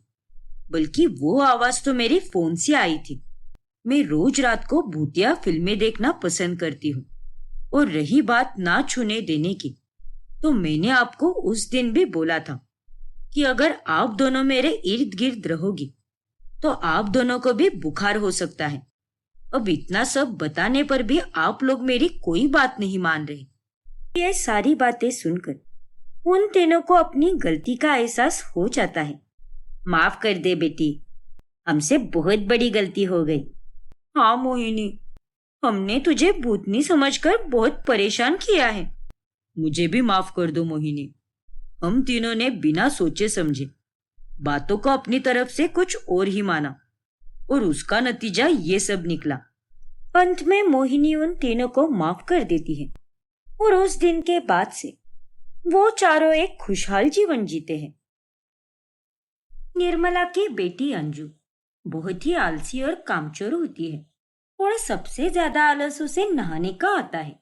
बल्कि वो आवाज तो मेरे फोन से आई थी। मैं रोज रात को भूतिया फिल्में देखना पसंद करती हूँ। और रही बात ना छूने देने की, तो मैंने आपको उस दिन भी बोला था कि अगर आप दोनों मेरे इर्द गिर्द रहोगी तो आप दोनों को भी बुखार हो सकता है। अब इतना सब बताने पर भी आप लोग मेरी कोई बात नहीं मान रहे। ये सारी बातें सुनकर उन तीनों को अपनी गलती का एहसास हो जाता है। माफ कर दे बेटी, हमसे बहुत बड़ी गलती हो गई। हाँ मोहिनी, हमने तुझे भूतनी समझकर बहुत परेशान किया है। मुझे भी माफ कर दो मोहिनी। हम तीनों ने बिना सोचे समझे बातों को अपनी तरफ से कुछ और ही माना और उसका नतीजा ये सब निकला। अंत में मोहिनी उन तीनों को माफ कर देती है और उस दिन के बाद से वो चारों एक खुशहाल जीवन जीते हैं। निर्मला की बेटी अंजू बहुत ही आलसी और कामचोर होती है और सबसे ज्यादा आलस उसे नहाने का आता है।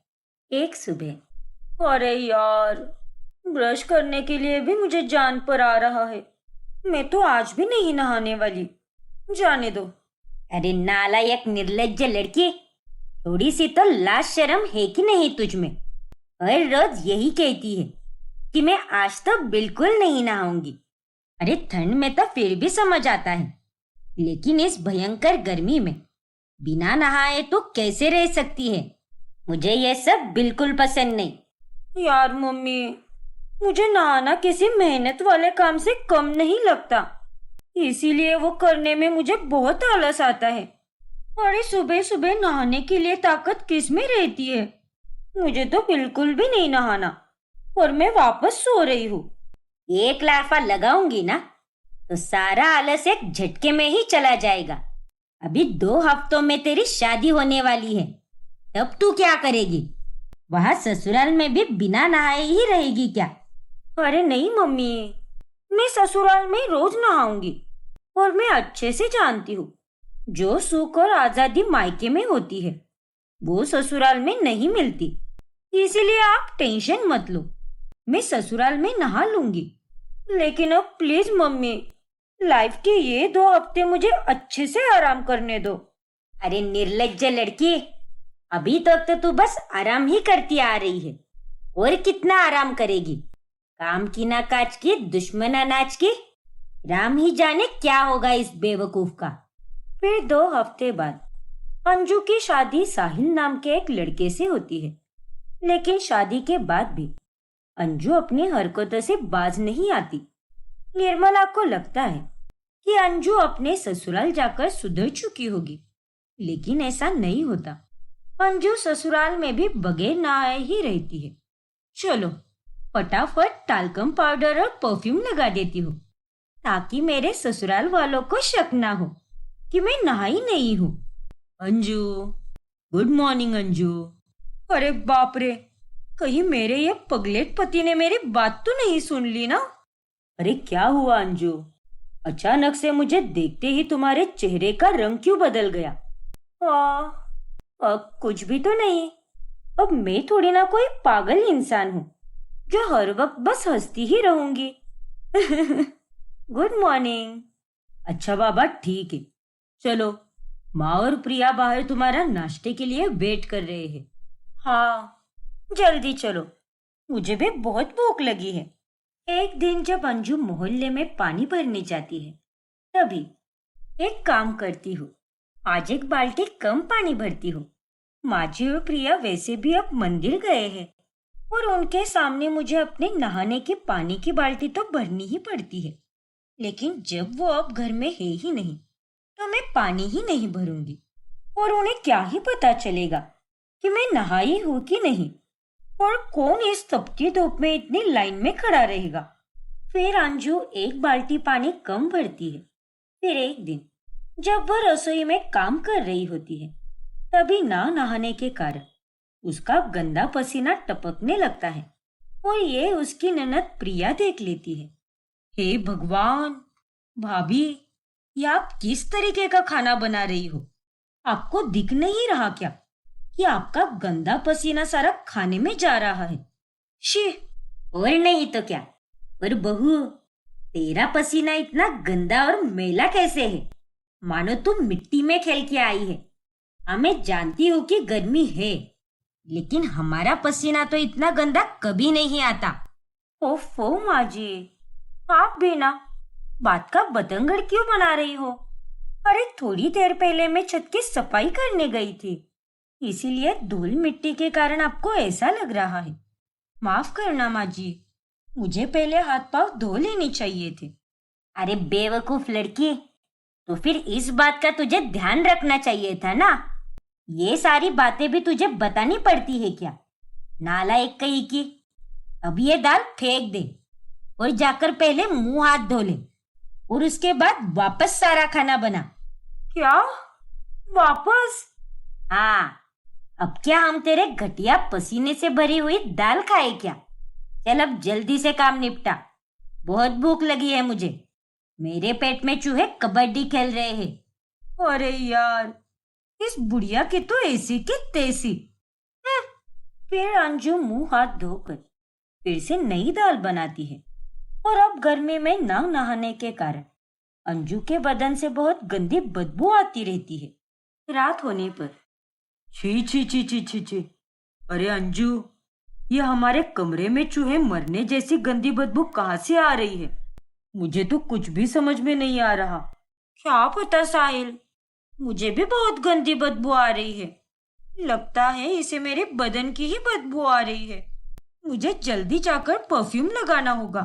एक सुबह, अरे यार, ब्रश करने के लिए भी मुझे जान पर आ रहा है। मैं तो आज भी नहीं नहाने वाली, जाने दो। अरे नालायक निर्लज्ज लड़की, थोड़ी सी तो लाज शर्म है कि नहीं तुझ में? हर रोज यही कहती है कि मैं आज तो बिल्कुल नहीं नहाऊंगी। अरे ठंड में तो फिर भी समझ आता है, लेकिन इस भयंकर गर्मी में बिना नहाए तो कैसे रह सकती है? मुझे यह सब बिल्कुल पसंद नहीं। यार मम्मी, मुझे नहाना किसी मेहनत वाले काम से कम नहीं लगता, इसीलिए वो करने में मुझे बहुत आलस आता है। अरे सुबह सुबह नहाने के लिए ताकत किस में रहती है? मुझे तो बिल्कुल भी नहीं नहाना और मैं वापस सो रही हूँ। एक लाफा लगाऊंगी ना तो सारा आलस एक झटके में ही चला जाएगा। अभी 2 हफ्तों में तेरी शादी होने वाली है, तब तू क्या करेगी? वहां ससुराल में भी बिना नहाए ही रहेगी क्या? अरे नहीं मम्मी, मैं ससुराल में रोज नहाऊंगी और मैं अच्छे से जानती हूँ जो सुख और आजादी मायके में होती है वो ससुराल में नहीं मिलती, इसीलिए आप टेंशन मत लो, मैं ससुराल में नहा लूंगी। लेकिन अब प्लीज मम्मी, लाइफ के ये 2 हफ्ते मुझे अच्छे से आराम करने दो। अरे निर्लज्ज लड़की, अभी तक तो तू बस आराम ही करती आ रही है, और कितना आराम करेगी? काम की ना काज की, दुश्मन अनाज की, राम ही जाने क्या होगा इस बेवकूफ का। फिर 2 हफ्ते बाद अंजू की शादी साहिल नाम के एक लड़के से होती है, लेकिन शादी के बाद भी अंजू अपनी हरकतों से बाज नहीं आती। निर्मला को लगता है कि अंजू अपने ससुराल जाकर सुधर चुकी होगी, लेकिन ऐसा नहीं होता। अंजू ससुराल में भी बगैर नहाए ही रहती है। चलो फटाफट टाल्कम पाउडर और परफ्यूम लगा देती हूँ, ताकि मेरे ससुराल वालों को शक ना हो कि मैं नहाई नहीं हूँ। Anju, good morning Anju. अरे बाप रे, कहीं मेरे ये पगलेट पति ने मेरी बात तो नहीं सुन ली ना? अरे क्या हुआ अंजू? अचानक से मुझे देखते ही तुम्हारे चेहरे का रंग क्यों बदल गया? अब कुछ भी तो नहीं। अब मैं थोड़ी ना कोई पागल इंसान हूँ जो हर वक्त बस हंसती ही रहूंगी। Good morning. अच्छा बाबा, ठीक है, चलो माँ और प्रिया बाहर तुम्हारा नाश्ते के लिए वेट कर रहे हैं। हाँ जल्दी चलो, मुझे भी बहुत भूख लगी है। एक दिन जब अंजू मोहल्ले में पानी भरने जाती है, तभी एक काम करती हूँ, आज एक बाल्टी कम पानी भरती हूँ। माजी और प्रिया वैसे भी अब मंदिर गए हैं और उनके सामने मुझे अपने नहाने के पानी की बाल्टी तो भरनी ही पड़ती है। लेकिन जब वो अब घर में है ही नहीं तो मैं पानी ही नहीं भरूंगी और उन्हें क्या ही पता चलेगा कि मैं नहाई हूं कि नहीं। और कौन इस तपती धूप में इतनी लाइन में खड़ा रहेगा। फिर अंजू एक बाल्टी पानी कम भरती है। फिर एक दिन जब वह रसोई में काम कर रही होती है तभी ना नहाने के कारण उसका गंदा पसीना टपकने लगता है और ये उसकी ननद प्रिया देख लेती है। हे भगवान, भाभी, ये आप किस तरीके का खाना बना रही हो? आपको दिख नहीं रहा क्या कि आपका गंदा पसीना सारा खाने में जा रहा है? शी, और नहीं तो क्या। पर बहू, तेरा पसीना इतना गंदा और मैला कैसे है? मानो तुम मिट्टी में खेल के आई है। हाँ, मैं जानती हूँ कि गर्मी है, लेकिन हमारा पसीना तो इतना गंदा कभी नहीं आता। ओफो माँ जी, आप भी ना बात का बतंगड़ क्यों बना रही हो? अरे थोड़ी देर पहले मैं छत की सफाई करने गई थी, इसीलिए धूल मिट्टी के कारण आपको ऐसा लग रहा है। माफ करना माँ जी, मुझे पहले हाथ पांव धो लेने चाहिए थे। अरे बेवकूफ लड़की, तो फिर इस बात का तुझे ध्यान रखना चाहिए था ना। ये सारी बातें भी तुझे बतानी पड़ती है क्या? नालायक कहीं की। अब ये दाल फेंक दे और जाकर पहले मुंह हाथ धो ले और उसके बाद वापस सारा खाना बना। क्या? वापस? हाँ, अब क्या हम तेरे घटिया पसीने से भरी हुई दाल खाए क्या? चल अब जल्दी से काम निपटा, बहुत भूख लगी है मुझे। मेरे पेट में चूहे कबड्डी खेल रहे हैं। अरे यार, इस बुढ़िया की तो ऐसी की तैसी। फिर अंजू मुंह हाथ धोकर फिर से नई दाल बनाती है और अब गर्मी में न नहाने के कारण अंजू के बदन से बहुत गंदी बदबू आती रहती है। रात होने पर छी छी छी छी छी छी, अरे अंजू, ये हमारे कमरे में चूहे मरने जैसी गंदी बदबू कहाँ से आ रही है? मुझे तो कुछ भी समझ में नहीं आ रहा। क्या पता साहिल, मुझे भी बहुत गंदी बदबू आ रही है। लगता है इसे मेरे बदन की ही बदबू आ रही है। मुझे जल्दी जाकर परफ्यूम लगाना होगा,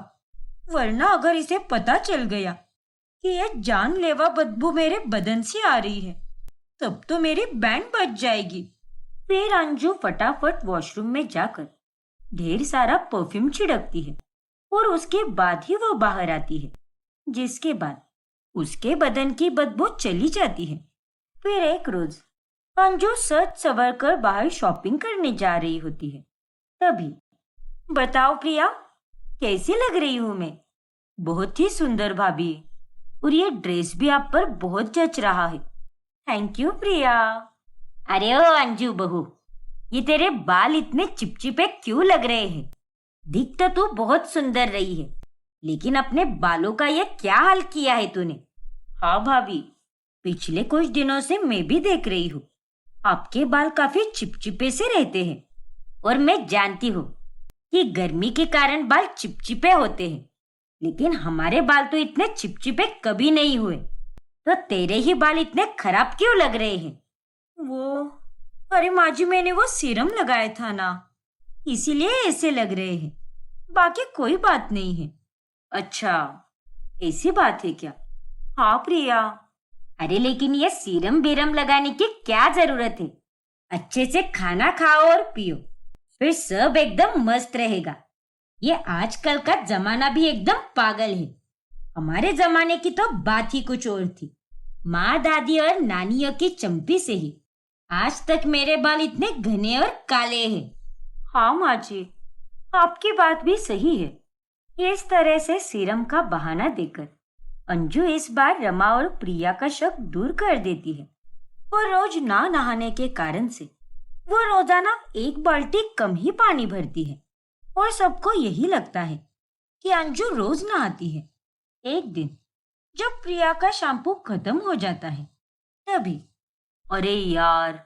वरना अगर इसे पता चल गया कि यह जानलेवा बदबू मेरे बदन से आ रही है तब तो मेरी बैंड बज जाएगी। फिर अंजू फटाफट वॉशरूम में जाकर ढेर सारा परफ्यूम छिड़कती है और उसके बाद ही वो बाहर आती है, जिसके बाद उसके बदन की बदबू चली जाती है। फिर एक रोज अंजू सज संवर कर बाहर शॉपिंग करने जा रही होती है। तभी, बताओ प्रिया, कैसी लग रही हूँ मैं? बहुत ही सुंदर भाभी, और ये ड्रेस भी आप पर बहुत जच रहा है। थैंक यू प्रिया। अरे ओ अंजू बहू, ये तेरे बाल इतने चिपचिपे क्यों लग रहे हैं? दिख तो तू बहुत सुंदर रही है, लेकिन अपने बालों का ये क्या हाल किया है तूने? हाँ भाभी, पिछले कुछ दिनों से मैं भी देख रही हूँ, आपके बाल काफी चिपचिपे से रहते हैं। और मैं जानती हूँ कि गर्मी के कारण बाल चिपचिपे होते हैं, लेकिन हमारे बाल तो इतने चिपचिपे कभी नहीं हुए। तो तेरे ही बाल इतने खराब क्यों लग रहे हैं? अरे माँ जी, मैंने वो सीरम लगाया था ना, इसीलिए ऐसे लग रहे हैं, बाकी कोई बात नहीं है। अच्छा, ऐसी बात है क्या? हाँ प्रिया। अरे लेकिन ये सीरम बीरम लगाने की क्या जरूरत है? अच्छे से खाना खाओ और पियो, फिर सब एकदम मस्त रहेगा। ये आजकल का जमाना भी एकदम पागल है। हमारे जमाने की तो बात ही कुछ और थी। माँ दादी और नानियों की चंपी से ही आज तक मेरे बाल इतने घने और काले हैं। हाँ माँ जी, आपकी बात भी सही है। इस तरह से सीरम का बहाना देकर अंजू इस बार रमा और प्रिया का शक दूर कर देती है और रोज ना नहाने के कारण से वो रोजाना एक बाल्टी कम ही पानी भरती है और सबको यही लगता है कि अंजू रोज नहाती है। एक दिन जब प्रिया का शैम्पू खत्म हो जाता है तभी, अरे यार,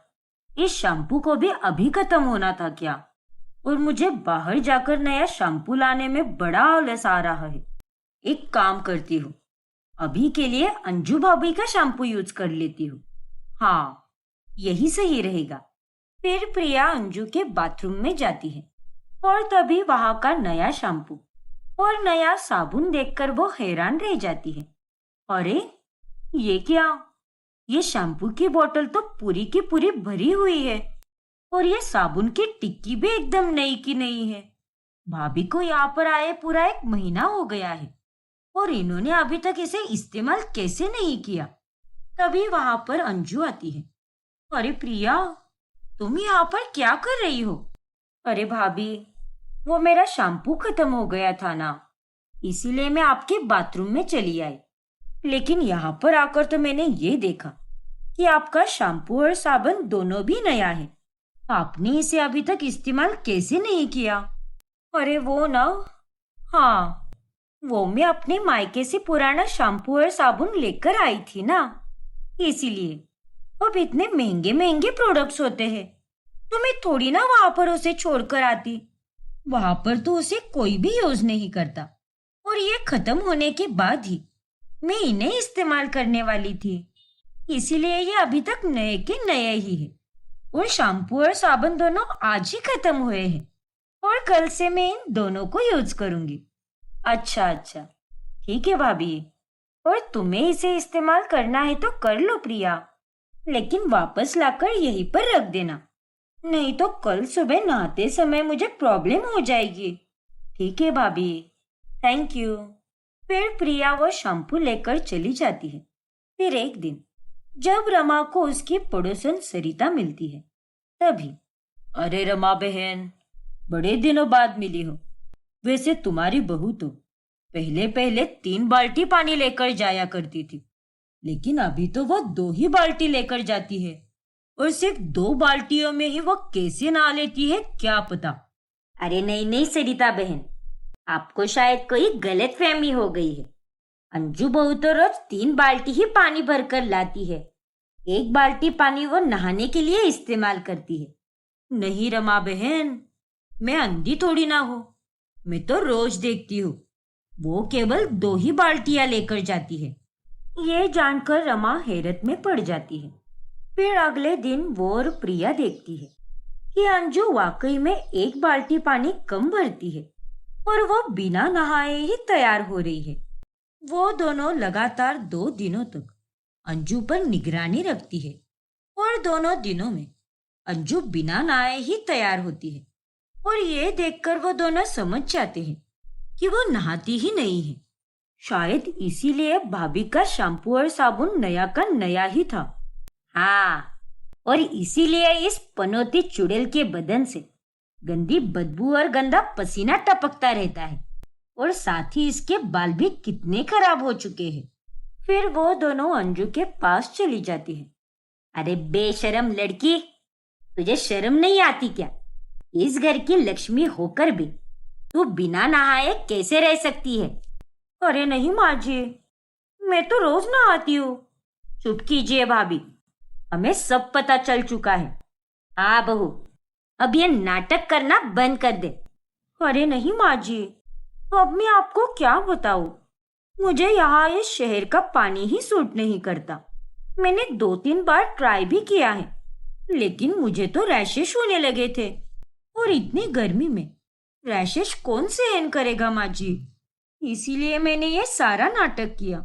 इस शैम्पू को भी अभी खत्म होना था क्या? और मुझे बाहर जाकर नया शैम्पू लाने में बड़ा आलस आ रहा है। एक काम करती हूँ, अभी के लिए अंजू भाभी का शैम्पू यूज कर लेती हूँ। हाँ, यही सही रहेगा। फिर प्रिया अंजू के बाथरूम में जाती है और तभी वहां का नया शैम्पू और नया साबुन देखकर वो हैरान रह जाती है। अरे ये क्या? ये शैम्पू की बोतल तो पूरी की पूरी भरी हुई है और ये साबुन की टिक्की भी एकदम नई की नई है। भाभी को यहाँ पर आए पूरा 1 महीना हो गया है और इन्होंने अभी तक इसे इस्तेमाल कैसे नहीं किया। तभी वहां पर अंजू आती है। अरे प्रिया, तुम यहाँ पर क्या कर रही हो? अरे भाभी, वो मेरा शैम्पू खत्म हो गया था ना, इसीलिए मैं आपके बाथरूम में चली आई। लेकिन यहाँ पर आकर तो मैंने ये देखा कि आपका शैम्पू और साबुन दोनों भी नया है। आपने इसे अभी तक इस्तेमाल कैसे नहीं किया? अरे वो ना, हाँ, वो मैं अपने मायके से पुराना शैम्पू और साबुन लेकर आई थी ना, इसीलिए। अब इतने महंगे महंगे प्रोडक्ट्स होते हैं तो मैं थोड़ी ना वहां पर उसे छोड़कर आती। वहां पर तो उसे कोई भी यूज नहीं करता और ये खत्म होने के बाद ही मैं इन्हें इस्तेमाल करने वाली थी, इसीलिए ये अभी तक नए के नए ही है। और शैम्पू और साबुन दोनों आज ही खत्म हुए हैं और कल से मैं इन दोनों को यूज करूंगी। अच्छा अच्छा, ठीक है भाभी, और तुम्हें इसे इस्तेमाल करना है तो कर लो प्रिया, लेकिन वापस लाकर यहीं पर रख देना, नहीं तो कल सुबह नहाते समय मुझे प्रॉब्लम हो जाएगी। ठीक है भाभी, थैंक यू। फिर प्रिया वो शैम्पू लेकर चली जाती है। फिर एक दिन जब रमा को उसकी पड़ोसन सरिता मिलती है, तभी, अरे रमा बहन, बड़े दिनों बाद मिली हो। वैसे तुम्हारी बहू तो पहले पहले 3 बाल्टी पानी लेकर जाया करती थी, लेकिन अभी तो वो 2 ही बाल्टी लेकर जाती है और सिर्फ 2 बाल्टियों में ही वो कैसे नहा लेती है क्या पता। अरे नहीं नहीं सरिता बहन, आपको शायद कोई गलतफहमी हो गई है। अंजू बहू तो रोज 3 बाल्टी ही पानी भरकर लाती है। 1 बाल्टी पानी वो नहाने के लिए इस्तेमाल करती है। नहीं रमा बहन, मैं अंधी थोड़ी ना हूँ, मैं तो रोज देखती हूँ वो केवल 2 ही बाल्टियां लेकर जाती है। ये जानकर रमा हैरत में पड़ जाती है। फिर अगले दिन वो और प्रिया देखती है कि अंजू वाकई में 1 बाल्टी पानी कम भरती है और वो बिना नहाए ही तैयार हो रही है। वो दोनों लगातार 2 दिनों तक अंजू पर निगरानी रखती है और दोनों दिनों में अंजू बिना नहाए ही तैयार होती है। और ये देखकर वो दोनों समझ जाते हैं कि वो नहाती ही नहीं है। शायद इसीलिए भाभी का शैम्पू और साबुन नया का नया ही था। हाँ, और इसीलिए इस पनौती चुड़ैल के बदन से गंदी बदबू और गंदा पसीना टपकता रहता है और साथ ही इसके बाल भी कितने खराब हो चुके हैं। फिर वो दोनों अंजू के पास चली जाती है। अरे बेशरम लड़की, तुझे शर्म नहीं आती क्या? इस घर की लक्ष्मी होकर भी तू बिना नहाए कैसे रह सकती है? अरे नहीं माँ जी, मैं तो रोज नहाती हूँ। चुप कीजिए भाभी, हमें सब पता चल चुका है। हाँ बहू, अब ये नाटक करना बंद कर दे। अरे नहीं माँ जी, अब मैं आपको क्या बताऊँ, मुझे यहाँ इस शहर का पानी ही सूट नहीं करता। मैंने 2-3 बार ट्राई भी किया है, लेकिन मुझे तो रैशेस होने लगे थे और इतनी गर्मी में रैशेस कौन सहन करेगा माँ जी? इसीलिए मैंने ये सारा नाटक किया,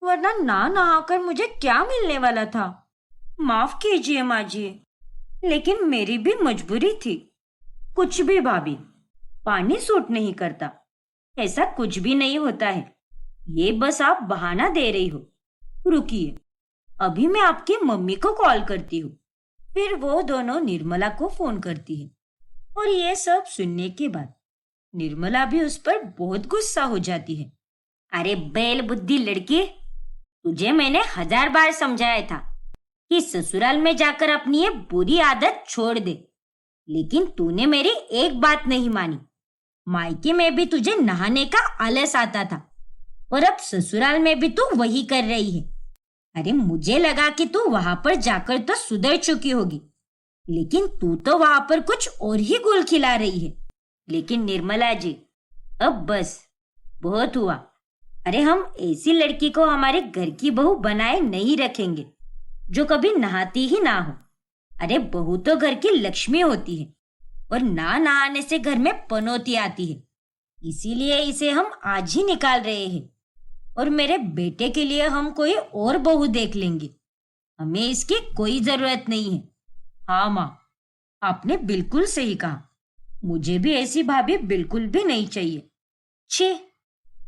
वरना ना नहाकर मुझे क्या मिलने वाला था। माफ कीजिए माँ जी, लेकिन मेरी भी मजबूरी थी। कुछ भी भाभी, पानी सूट नहीं करता, ऐसा कुछ भी नहीं होता है। ये बस आप बहाना दे रही हो। रुकिए, अभी मैं आपकी मम्मी को कॉल करती हूँ। फिर वो दोनों निर्मला को फोन करती है और ये सब सुनने के बाद निर्मला भी उस पर बहुत गुस्सा हो जाती है। अरे बैल बुद्धि लड़की, तुझे मैंने 1000 बार समझाया था कि ससुराल में जाकर अपनी ये बुरी आदत छोड़ दे, लेकिन तूने मेरी एक बात नहीं मानी। मायके में भी तुझे नहाने का आलस आता था और अब ससुराल में भी तू वही कर रही है। अरे मुझे लगा कि तू वहां पर जाकर तो सुधर चुकी होगी, लेकिन तू तो वहां पर कुछ और ही गुल खिला रही है। लेकिन निर्मला जी, अब बस बहुत हुआ। अरे हम ऐसी लड़की को हमारे घर की बहू बनाए नहीं रखेंगे जो कभी नहाती ही ना हो। अरे बहू तो घर की लक्ष्मी होती है और ना नहाने से घर में पनौती आती है। इसीलिए इसे हम आज ही निकाल रहे हैं और मेरे बेटे के लिए हम कोई और बहू देख लेंगे। हमें इसकी कोई जरूरत नहीं है। हाँ माँ, आपने बिल्कुल सही कहा। मुझे भी ऐसी भाभी बिल्कुल भी नहीं चाहिए। छे,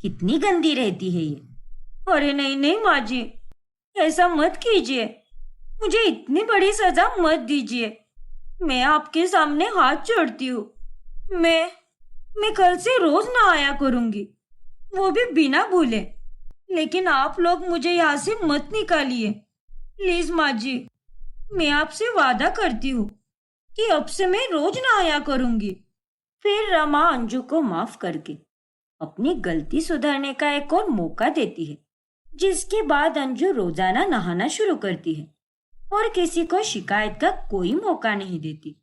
कितनी गंदी रहती है ये। अरे नहीं नहीं माँ जी, ऐसा मत कीजिए। मुझे इतनी बड़ी सजा मत दीजिए। मैं आपके सामने हाथ जोड़ती हूँ। मैं कल से रोज नहाया करूंगी, वो भी बिना भूले। लेकिन आप लोग मुझे यहाँ से मत निकालिए प्लीज माँ जी। मैं आपसे वादा करती हूँ कि अब से मैं रोज नहाया करूंगी। फिर रमा अंजू को माफ करके अपनी गलती सुधारने का एक और मौका देती है, जिसके बाद अंजू रोजाना नहाना शुरू करती है और किसी को शिकायत का कोई मौका नहीं देती।